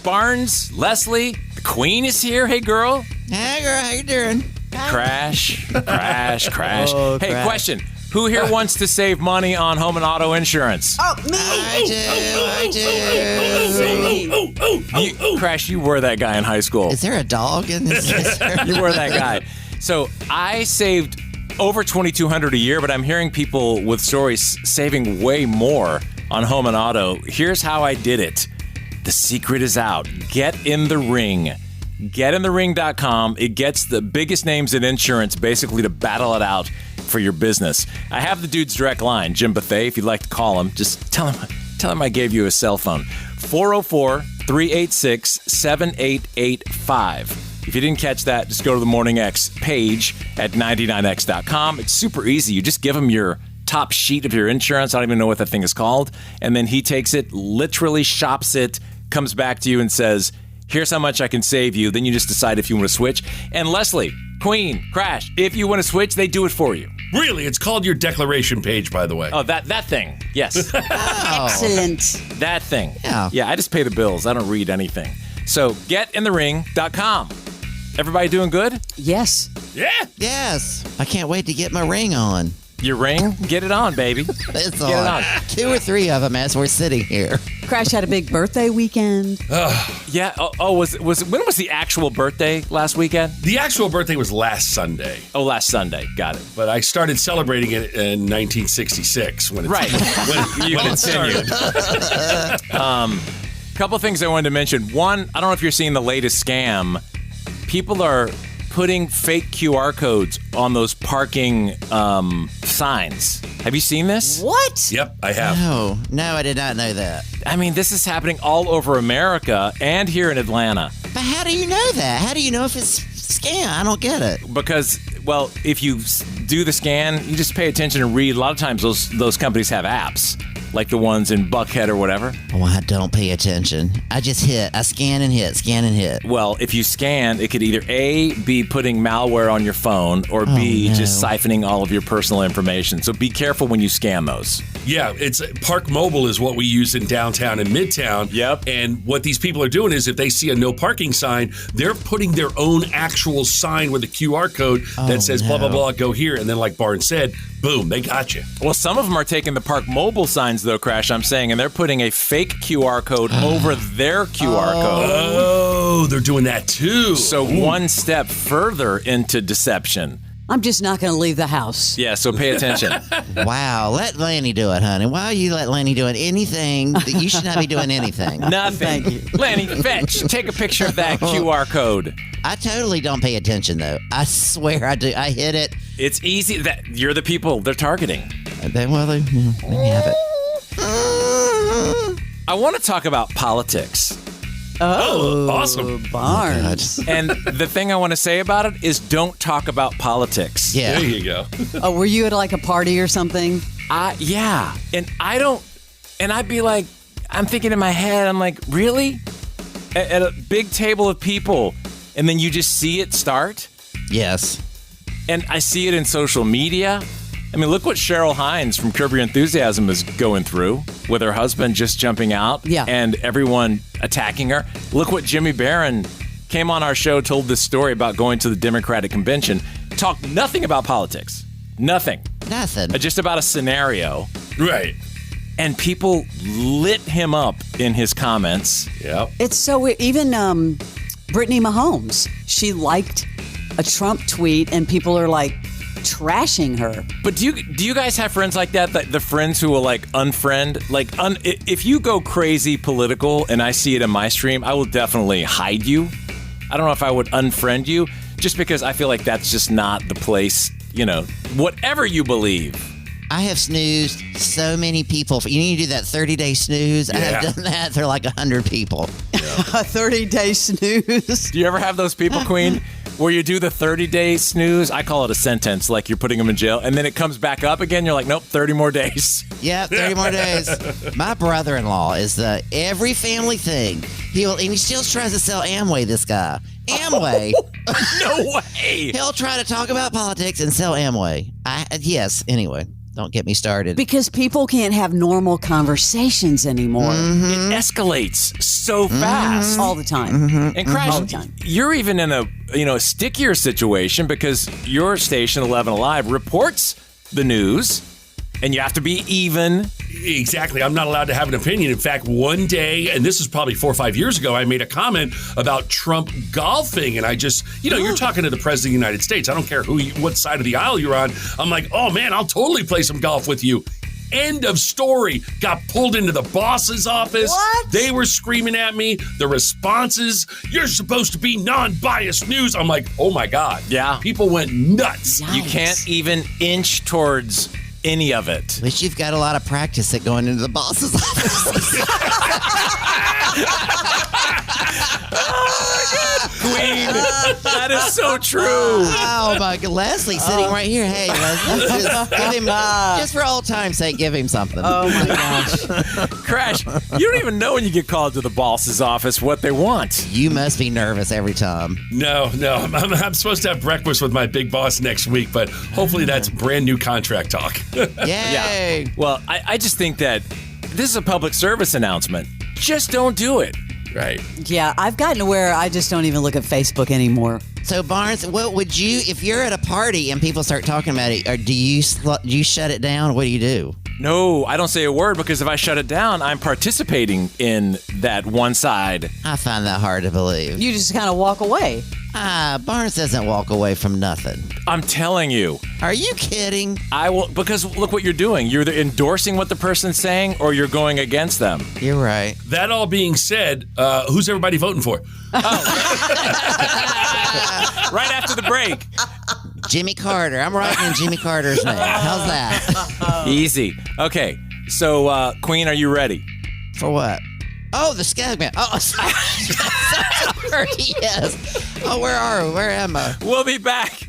Barnes, Leslie, the Queen is here. Hey, girl. Hey, girl, how you doing? Crash. Oh, Hey, crash. question. Who here wants to save money on home and auto insurance? Oh, me. I do. Crash, you were that guy in high school. Is there a dog in this? You were that guy. So I saved over $2,200 a year, but I'm hearing people with stories saving way more on home and auto. Here's how I did it. The secret is out. Get in the ring. GetInTheRing.com. It gets the biggest names in insurance basically to battle it out for your business. I have the dude's direct line, Jim Bethay. If you'd like to call him, just tell him I gave you a cell phone. 404-386-7885. If you didn't catch that, just go to the Morning X page at 99x.com. It's super easy. You just give him your top sheet of your insurance. I don't even know what that thing is called. And then he takes it, literally shops it, comes back to you and says, here's how much I can save you. Then you just decide if you want to switch. And Leslie, Queen, Crash, if you want to switch, they do it for you. Really? It's called your declaration page, by the way. Oh, that thing. Yes. Excellent. That thing. Yeah. Yeah, I just pay the bills. I don't read anything. So getinthering.com. Everybody doing good? Yes. Yeah. Yes. I can't wait to get my ring on. Your ring? Get it on, baby. It's Get it on. 2 or 3 of them as we're sitting here. Crash had a big birthday weekend. Yeah. Was when was the actual birthday? Last weekend? The actual birthday was last Sunday, Oh, last Sunday. Got it. but I started celebrating it in 1966 when it, Right. You when it continued. started. Couple things I wanted to mention. One, I don't know if you're seeing the latest scam. People are putting fake QR codes on those parking signs. Have you seen this? What? Yep, I have. No, I did not know that. I mean, this is happening all over America and here in Atlanta. But how do you know that? How do you know if it's scam? I don't get it. Because, well, if you do the scan, you just pay attention and read. A lot of times those companies have apps, like the ones in Buckhead or whatever. Oh, I don't pay attention. I just hit. I scan and hit. Well, if you scan, it could either A, be putting malware on your phone, or B, no. just siphoning all of your personal information. So be careful when you scan those. Yeah, it's Park Mobile is what we use in downtown and midtown. Yep. And what these people are doing is if they see a no parking sign, they're putting their own actual sign with a QR code that says blah, blah, blah, go here. And then like Barnes said, boom, they got you. Well, some of them are taking the Park Mobile signs, though, Crash, I'm saying, and they're putting a fake QR code over their QR code. Oh, they're doing that too. So one step further into deception. I'm just not going to leave the house. Yeah, so pay attention. Wow, let Lanny do it, honey. Why are you let Lanny doing anything that you should not be doing anything? Nothing. Thank you. Lenny, fetch. Take a picture of that QR code. I totally don't pay attention, though. I swear I do. I hit it. It's easy. That you're the people they're targeting. Then, well, they have it. I want to talk about politics. Oh, awesome. Barnes. And the thing I want to say about it is don't talk about politics. Yeah. There you go. Oh, were you at like a party or something? Yeah. And I'd be like, I'm thinking in my head, I'm like, really? At a big table of people, and then you just see it start? Yes. And I see it in social media. I mean, look what Cheryl Hines from Curb Your Enthusiasm is going through with her husband just jumping out and everyone attacking her. Look what Jimmy Barron came on our show, told this story about going to the Democratic convention, talked nothing about politics. Nothing. Just about a scenario. Right. And people lit him up in his comments. Yep. It's so even Brittany Mahomes, she liked a Trump tweet and people are like trashing her. But do you guys have friends like that? The friends who will like unfriend? If you go crazy political and I see it in my stream, I will definitely hide you. I don't know if I would unfriend you just because I feel like that's just not the place, whatever you believe. I have snoozed so many people. You need to do that 30-day snooze. Yeah. I have done that for like 100 people. A 30-day snooze. Do you ever have those people, Queen, where you do the 30-day snooze? I call it a sentence, like you're putting them in jail, and then it comes back up again. You're like, nope, 30 more days. Yep, 30 more days. My brother-in-law is the every family thing. And he still tries to sell Amway, this guy. Amway. No way. He'll try to talk about politics and sell Amway. Yes, anyway. Don't get me started. Because people can't have normal conversations anymore. It escalates so fast. All the time. And Crash, All the time. you're even in a stickier situation because your station 11 Alive reports the news, and you have to be even. Exactly. I'm not allowed to have an opinion. In fact, one day, and this is probably 4 or 5 years ago, I made a comment about Trump golfing. And I just, you're talking to the president of the United States. I don't care what side of the aisle you're on. I'm like, oh man, I'll totally play some golf with you. End of story. Got pulled into the boss's office. What? They were screaming at me. The responses, you're supposed to be non-biased news. I'm like, oh my God. Yeah. People went nuts. Yikes. You can't even inch towards any of it. At least you've got a lot of practice at going into the boss's office. Queen, that is so true. Oh my God, Leslie's sitting right here. Hey, Leslie, just give him, just for old time's sake, give him something. Oh my gosh. Crash, you don't even know when you get called to the boss's office what they want. You must be nervous every time. No. I'm supposed to have breakfast with my big boss next week, but hopefully that's brand new contract talk. Yay! Well, I just think that this is a public service announcement. Just don't do it. Right. Yeah, I've gotten to where I just don't even look at Facebook anymore. So Barnes, what would you, if you're at a party and people start talking about it, or do you shut it down? What do you do? No, I don't say a word because if I shut it down, I'm participating in that one side. I find that hard to believe. You just kind of walk away. Barnes doesn't walk away from nothing. I'm telling you. Are you kidding? I will, because look what you're doing. You're either endorsing what the person's saying or you're going against them. You're right. That all being said, who's everybody voting for? Right after the break. Jimmy Carter. I'm writing in Jimmy Carter's name. How's that? Easy. Okay. So, Queen, are you ready? For what? Oh, the Skagman. Oh, sorry. Yes. Oh, where am I? We'll be back